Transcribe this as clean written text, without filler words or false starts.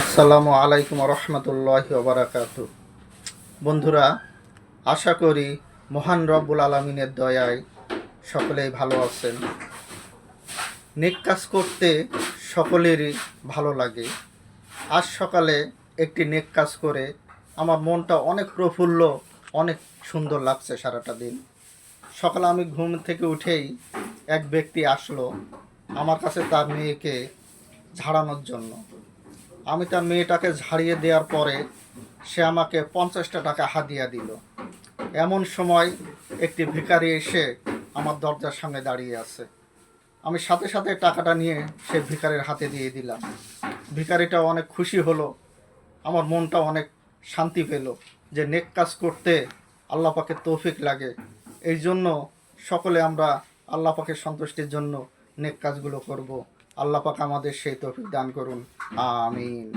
আসসালামু আলাইকুম রহমতুল্লাহি ওবারাকাতু। বন্ধুরা, আশা করি মহান রব্বুল আলমিনের দয়ায় সকলেই ভালো আছেন। নেক কাজ করতে সকলেরই ভালো লাগে। আজ সকালে একটি নেক কাজ করে আমার মনটা অনেক প্রফুল্ল, অনেক সুন্দর লাগছে সারাটা দিন। সকালে আমি ঘুম থেকে উঠেই এক ব্যক্তি আসলো আমার কাছে তার মেয়েকে ঝাড়ানোর জন্য। আমি তার মেয়েটাকে ঝাড়িয়ে দেওয়ার পরে সে আমাকে 50টা টাকা হাদিয়া দিল। এমন সময় একটি ভিখারি এসে আমার দরজার সামনে দাঁড়িয়ে আছে। আমি সাথে সাথে টাকাটা নিয়ে সে ভিখারির হাতে দিয়ে দিলাম। ভিখারিটা অনেক খুশি হলো, আমার মনটা অনেক শান্তি পেল যে নেক কাজ করতে আল্লাহ পাকের তৌফিক লাগে। এই জন্য সকলে আমরা আল্লাহ পাকের সন্তুষ্টির জন্য নেক কাজগুলো করব। আল্লাহ পাক আমাদের সেই তৌফিক দান করুন, আমিন।